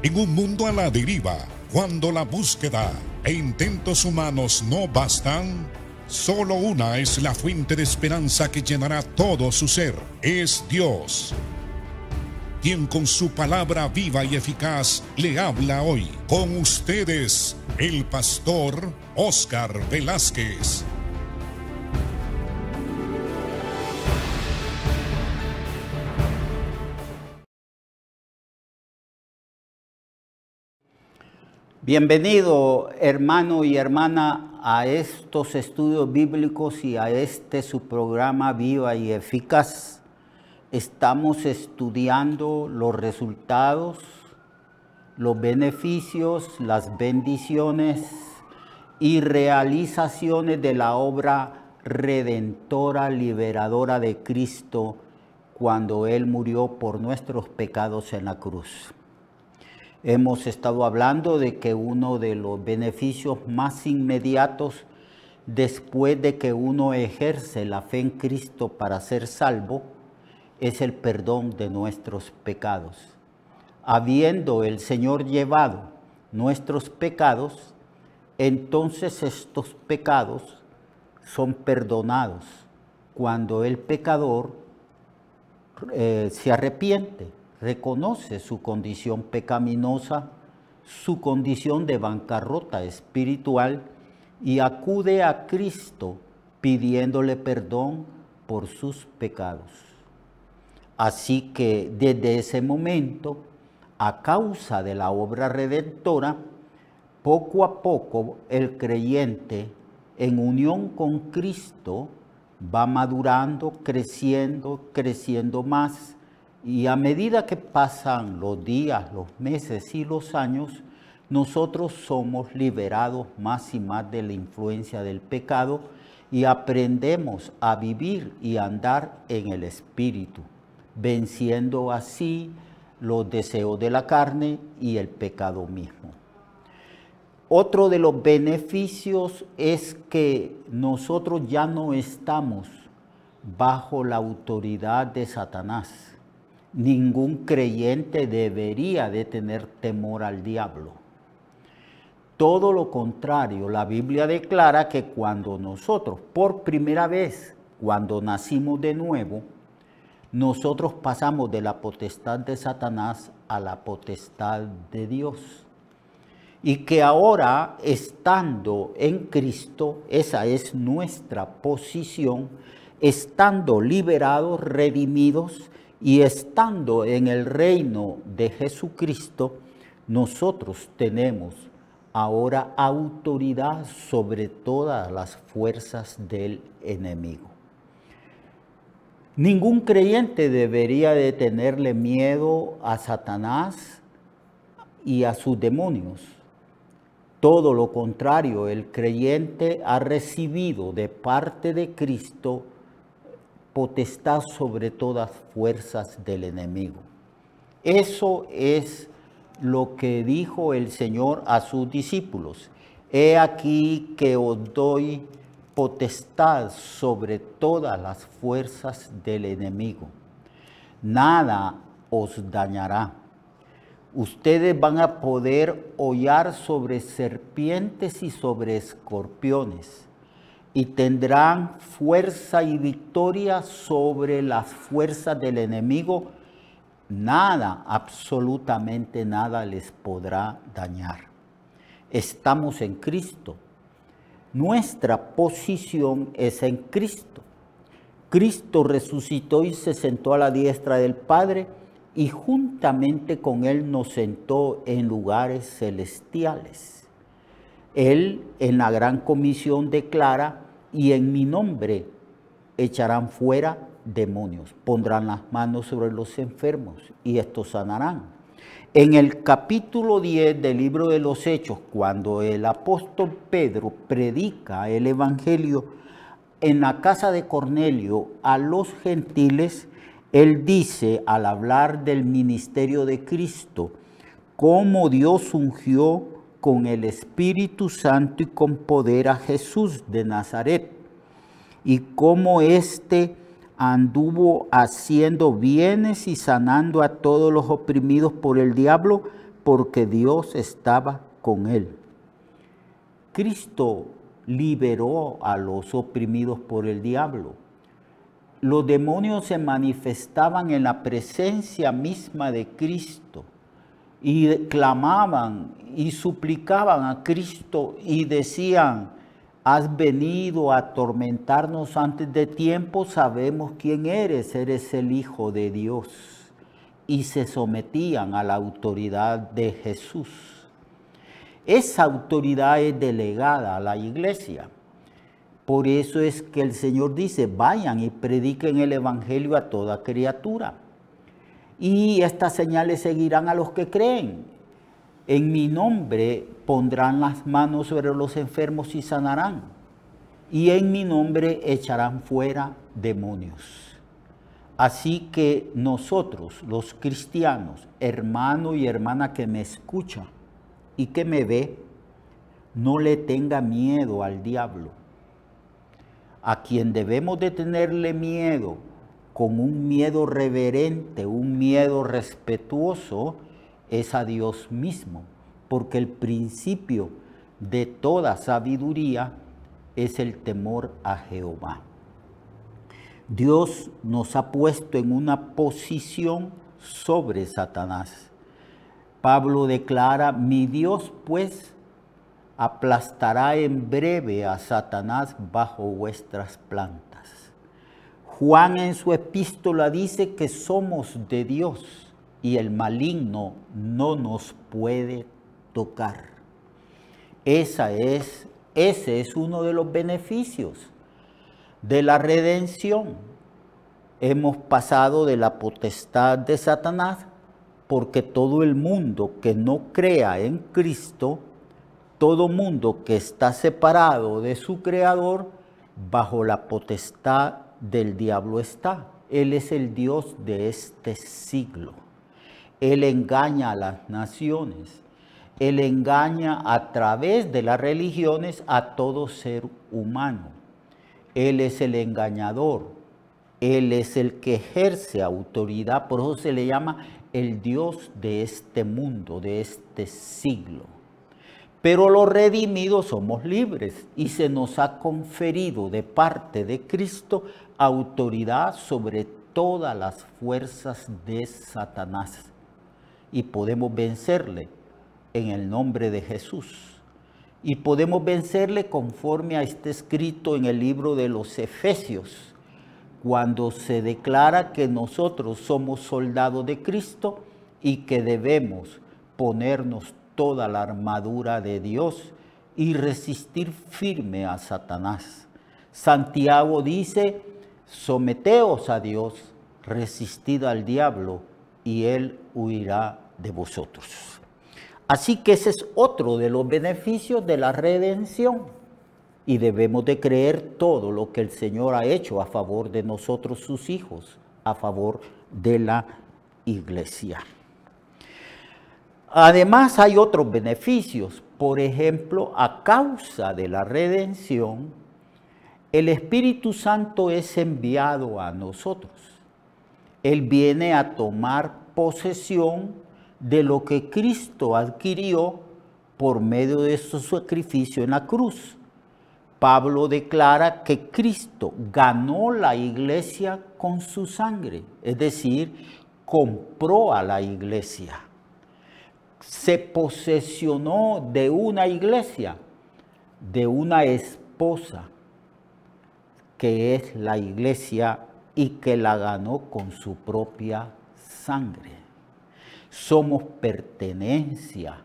En un mundo a la deriva, cuando la búsqueda e intentos humanos no bastan, solo una es la fuente de esperanza que llenará todo su ser. Es Dios, quien con su palabra viva y eficaz le habla hoy. Con ustedes, el pastor Óscar Velázquez. Bienvenido, hermano y hermana, a estos estudios bíblicos y a su programa Viva y Eficaz. Estamos estudiando los resultados, los beneficios, las bendiciones y realizaciones de la obra redentora, liberadora de Cristo cuando Él murió por nuestros pecados en la cruz. Hemos estado hablando de que uno de los beneficios más inmediatos después de que uno ejerce la fe en Cristo para ser salvo es el perdón de nuestros pecados. Habiendo el Señor llevado nuestros pecados, entonces estos pecados son perdonados cuando el pecador se arrepiente. Reconoce su condición pecaminosa, su condición de bancarrota espiritual y acude a Cristo pidiéndole perdón por sus pecados. Así que desde ese momento, a causa de la obra redentora, poco a poco el creyente en unión con Cristo va madurando, creciendo más. Y a medida que pasan los días, los meses y los años, nosotros somos liberados más y más de la influencia del pecado y aprendemos a vivir y andar en el Espíritu, venciendo así los deseos de la carne y el pecado mismo. Otro de los beneficios es que nosotros ya no estamos bajo la autoridad de Satanás. Ningún creyente debería de tener temor al diablo. Todo lo contrario, la Biblia declara que cuando nosotros, por primera vez, cuando nacimos de nuevo, nosotros pasamos de la potestad de Satanás a la potestad de Dios. Y que ahora, estando en Cristo, esa es nuestra posición, estando liberados, redimidos, y estando en el reino de Jesucristo, nosotros tenemos ahora autoridad sobre todas las fuerzas del enemigo. Ningún creyente debería de tenerle miedo a Satanás y a sus demonios. Todo lo contrario, el creyente ha recibido de parte de Cristo potestad sobre todas fuerzas del enemigo. Eso es lo que dijo el Señor a sus discípulos. He aquí que os doy potestad sobre todas las fuerzas del enemigo. Nada os dañará. Ustedes van a poder hollar sobre serpientes y sobre escorpiones, y tendrán fuerza y victoria sobre las fuerzas del enemigo. Nada, absolutamente nada les podrá dañar. Estamos en Cristo. Nuestra posición es en Cristo. Cristo resucitó y se sentó a la diestra del Padre, y juntamente con Él nos sentó en lugares celestiales. Él en la gran comisión declara: y en mi nombre echarán fuera demonios, pondrán las manos sobre los enfermos y estos sanarán. En el capítulo 10 del libro de los Hechos, cuando el apóstol Pedro predica el evangelio en la casa de Cornelio a los gentiles, él dice, al hablar del ministerio de Cristo, cómo Dios ungió con el Espíritu Santo y con poder a Jesús de Nazaret, y cómo éste anduvo haciendo bienes y sanando a todos los oprimidos por el diablo, porque Dios estaba con él. Cristo liberó a los oprimidos por el diablo. Los demonios se manifestaban en la presencia misma de Cristo y clamaban y suplicaban a Cristo y decían: has venido a atormentarnos antes de tiempo, sabemos quién eres el Hijo de Dios. Y se sometían a la autoridad de Jesús. Esa autoridad es delegada a la iglesia. Por eso es que el Señor dice: vayan y prediquen el evangelio a toda criatura. Y estas señales seguirán a los que creen. En mi nombre pondrán las manos sobre los enfermos y sanarán. Y en mi nombre echarán fuera demonios. Así que nosotros, los cristianos, hermano y hermana que me escucha y que me ve, no le tenga miedo al diablo. A quien debemos de tenerle miedo, con un miedo reverente, un miedo respetuoso, es a Dios mismo, porque el principio de toda sabiduría es el temor a Jehová. Dios nos ha puesto en una posición sobre Satanás. Pablo declara: mi Dios pues aplastará en breve a Satanás bajo vuestras plantas. Juan en su epístola dice que somos de Dios y el maligno no nos puede tocar. Ese es uno de los beneficios de la redención. Hemos pasado de la potestad de Satanás, porque todo el mundo que no crea en Cristo, todo mundo que está separado de su Creador, bajo la potestad del diablo está. Él es el Dios de este siglo. Él engaña a las naciones. Él engaña a través de las religiones a todo ser humano. Él es el engañador. Él es el que ejerce autoridad. Por eso se le llama el Dios de este mundo, de este siglo. Pero los redimidos somos libres y se nos ha conferido de parte de Cristo autoridad sobre todas las fuerzas de Satanás. Y podemos vencerle en el nombre de Jesús. Y podemos vencerle conforme a este escrito en el libro de los Efesios, cuando se declara que nosotros somos soldados de Cristo y que debemos ponernos toda la armadura de Dios y resistir firme a Satanás. Santiago dice: someteos a Dios, resistid al diablo y él huirá de vosotros. Así que ese es otro de los beneficios de la redención. Y debemos de creer todo lo que el Señor ha hecho a favor de nosotros, sus hijos, a favor de la iglesia. Además hay otros beneficios. Por ejemplo, a causa de la redención, el Espíritu Santo es enviado a nosotros. Él viene a tomar posesión de lo que Cristo adquirió por medio de su sacrificio en la cruz. Pablo declara que Cristo ganó la iglesia con su sangre, es decir, compró a la iglesia. Se posesionó de una iglesia, de una esposa, que es la iglesia y que la ganó con su propia sangre. Somos pertenencia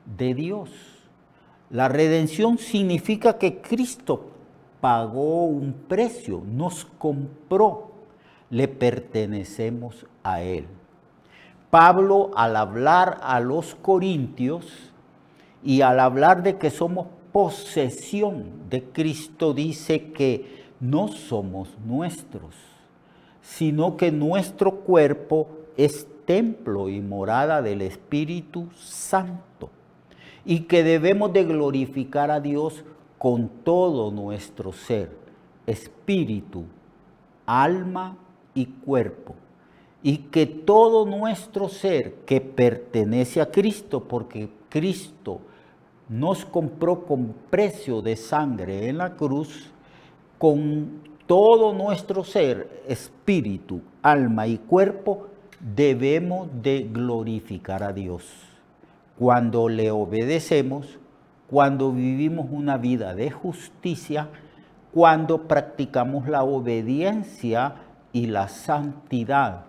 de Dios. La redención significa que Cristo pagó un precio, nos compró, le pertenecemos a Él. Pablo, al hablar a los corintios y al hablar de que somos posesión de Cristo, dice que no somos nuestros, sino que nuestro cuerpo es templo y morada del Espíritu Santo, y que debemos de glorificar a Dios con todo nuestro ser, espíritu, alma y cuerpo. y que todo nuestro ser que pertenece a Cristo, porque Cristo nos compró con precio de sangre en la cruz, con todo nuestro ser, espíritu, alma y cuerpo, debemos de glorificar a Dios. Cuando le obedecemos, cuando vivimos una vida de justicia, cuando practicamos la obediencia y la santidad,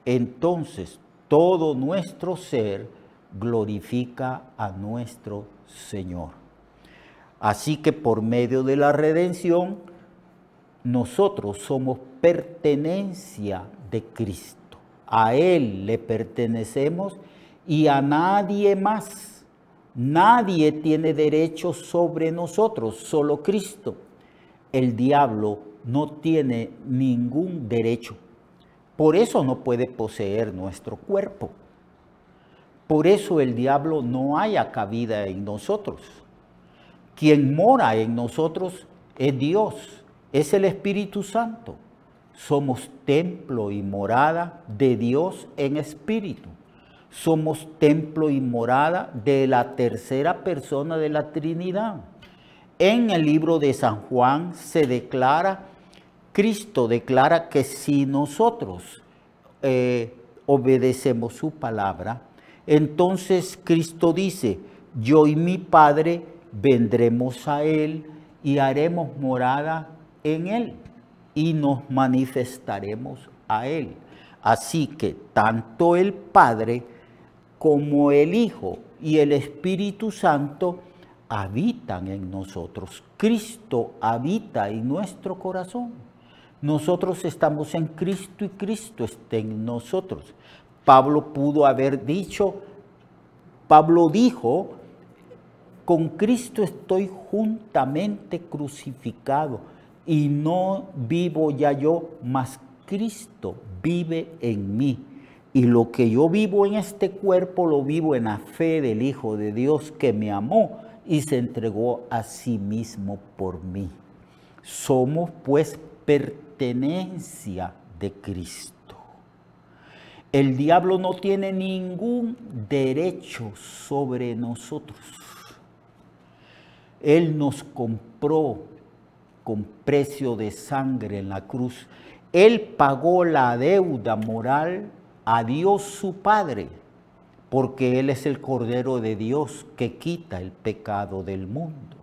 entonces todo nuestro ser glorifica a nuestro Señor. Así que por medio de la redención, nosotros somos pertenencia de Cristo. A Él le pertenecemos y a nadie más. Nadie tiene derecho sobre nosotros, solo Cristo. El diablo no tiene ningún derecho. Por eso no puede poseer nuestro cuerpo. Por eso el diablo no haya cabida en nosotros. Quien mora en nosotros es Dios, es el Espíritu Santo. Somos templo y morada de Dios en espíritu. Somos templo y morada de la tercera persona de la Trinidad. En el libro de San Juan se declara, Cristo declara que si nosotros obedecemos su palabra, entonces Cristo dice, yo y mi Padre vendremos a Él y haremos morada en Él y nos manifestaremos a Él. Así que tanto el Padre como el Hijo y el Espíritu Santo habitan en nosotros. Cristo habita en nuestro corazón. Nosotros estamos en Cristo y Cristo está en nosotros. Pablo pudo haber dicho, Pablo dijo, con Cristo estoy juntamente crucificado y no vivo ya yo, mas Cristo vive en mí. Y lo que yo vivo en este cuerpo lo vivo en la fe del Hijo de Dios que me amó y se entregó a sí mismo por mí. Somos pues pertenencia de Cristo. El diablo no tiene ningún derecho sobre nosotros. Él nos compró con precio de sangre en la cruz. Él pagó la deuda moral a Dios su Padre, porque Él es el Cordero de Dios que quita el pecado del mundo.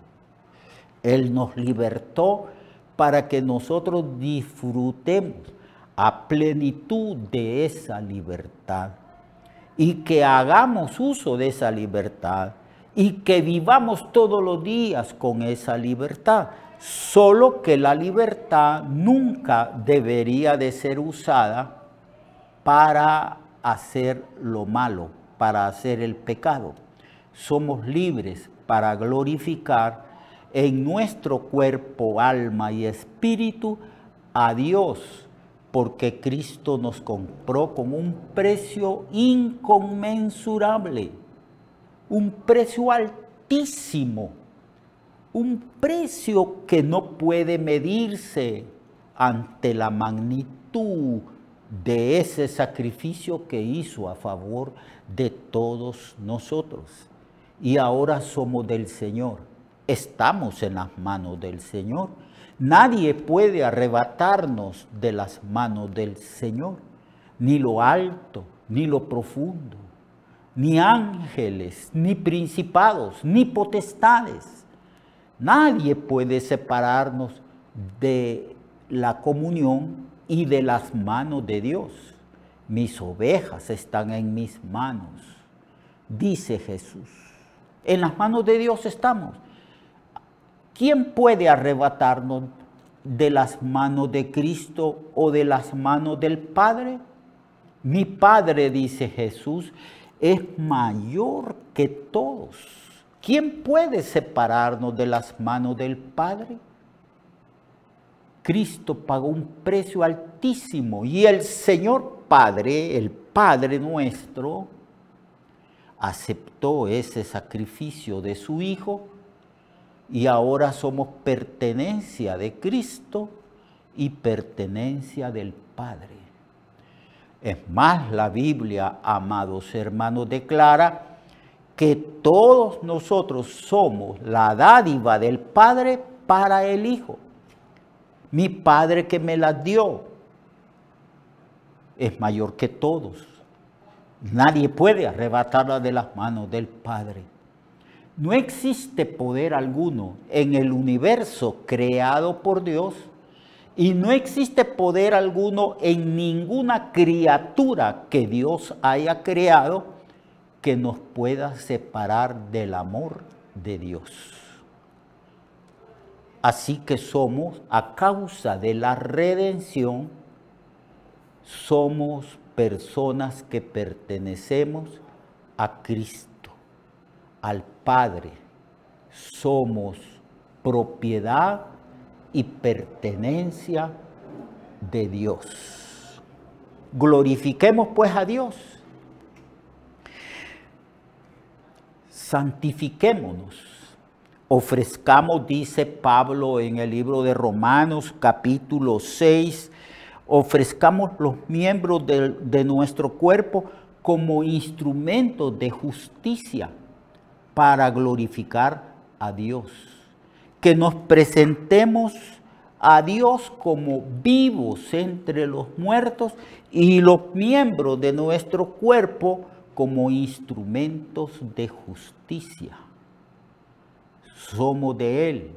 Él nos libertó para que nosotros disfrutemos a plenitud de esa libertad y que hagamos uso de esa libertad y que vivamos todos los días con esa libertad. Solo que la libertad nunca debería de ser usada para hacer lo malo, para hacer el pecado. Somos libres para glorificar en nuestro cuerpo, alma y espíritu a Dios, porque Cristo nos compró con un precio inconmensurable, un precio altísimo, un precio que no puede medirse ante la magnitud de ese sacrificio que hizo a favor de todos nosotros. Y ahora somos del Señor, estamos en las manos del Señor. Nadie puede arrebatarnos de las manos del Señor, ni lo alto, ni lo profundo, ni ángeles, ni principados, ni potestades. Nadie puede separarnos de la comunión y de las manos de Dios. Mis ovejas están en mis manos, dice Jesús. En las manos de Dios estamos. ¿Quién puede arrebatarnos de las manos de Cristo o de las manos del Padre? Mi Padre, dice Jesús, es mayor que todos. ¿Quién puede separarnos de las manos del Padre? Cristo pagó un precio altísimo y el Señor Padre, el Padre nuestro, aceptó ese sacrificio de su Hijo y ahora somos pertenencia de Cristo y pertenencia del Padre. Es más, la Biblia, amados hermanos, declara que todos nosotros somos la dádiva del Padre para el Hijo. Mi Padre que me las dio es mayor que todos. Nadie puede arrebatarla de las manos del Padre. No existe poder alguno en el universo creado por Dios y no existe poder alguno en ninguna criatura que Dios haya creado que nos pueda separar del amor de Dios. Así que somos, a causa de la redención, somos personas que pertenecemos a Cristo, al Padre. Somos propiedad y pertenencia de Dios. Glorifiquemos pues a Dios. Santifiquémonos. Ofrezcamos, dice Pablo en el libro de Romanos capítulo 6, ofrezcamos los miembros de nuestro cuerpo como instrumentos de justicia para glorificar a Dios. Que nos presentemos a Dios como vivos entre los muertos y los miembros de nuestro cuerpo como instrumentos de justicia. Somos de Él,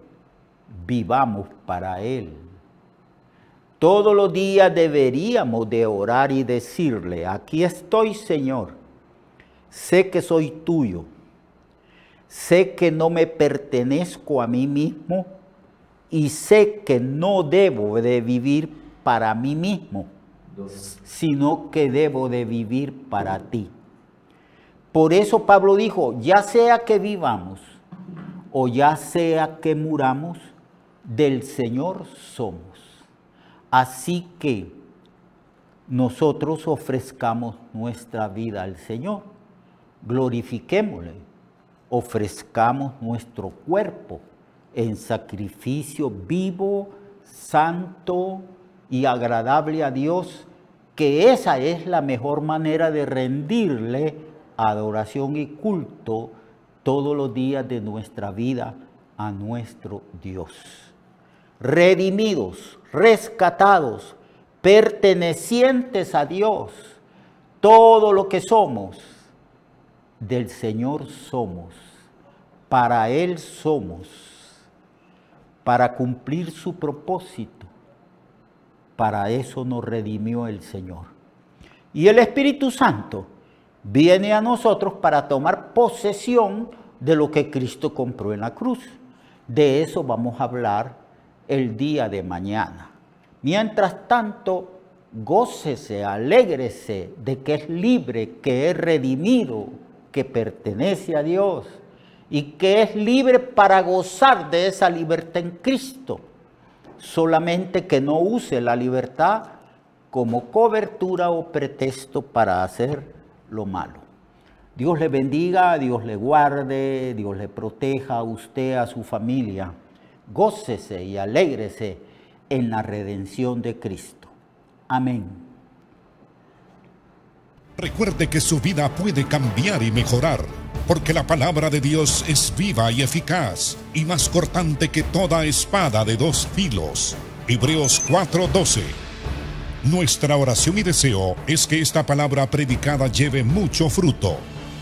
vivamos para Él. Todos los días deberíamos de orar y decirle: aquí estoy, Señor, sé que soy tuyo, sé que no me pertenezco a mí mismo y sé que no debo de vivir para mí mismo, sino que debo de vivir para ti. Por eso Pablo dijo: ya sea que vivamos o ya sea que muramos, del Señor somos. Así que nosotros ofrezcamos nuestra vida al Señor, glorifiquémosle, ofrezcamos nuestro cuerpo en sacrificio vivo, santo y agradable a Dios, que esa es la mejor manera de rendirle adoración y culto todos los días de nuestra vida a nuestro Dios. Redimidos, rescatados, pertenecientes a Dios, todo lo que somos, del Señor somos, para Él somos, para cumplir su propósito. Para eso nos redimió el Señor. Y el Espíritu Santo viene a nosotros para tomar posesión de lo que Cristo compró en la cruz. De eso vamos a hablar el día de mañana. Mientras tanto, gócese, alégrese de que es libre, que es redimido, que pertenece a Dios y que es libre para gozar de esa libertad en Cristo. Solamente que no use la libertad como cobertura o pretexto para hacer lo malo. Dios le bendiga, Dios le guarde, Dios le proteja a usted, a su familia. Gócese y alégrese en la redención de Cristo. Amén. Recuerde que su vida puede cambiar y mejorar, porque la palabra de Dios es viva y eficaz, y más cortante que toda espada de dos filos. Hebreos 4:12. Nuestra oración y deseo es que esta palabra predicada lleve mucho fruto.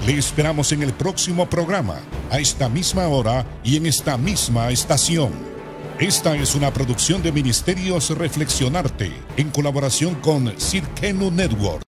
Le esperamos en el próximo programa, a esta misma hora y en esta misma estación. Esta es una producción de Ministerios Reflexionarte, en colaboración con Cirkenu Network.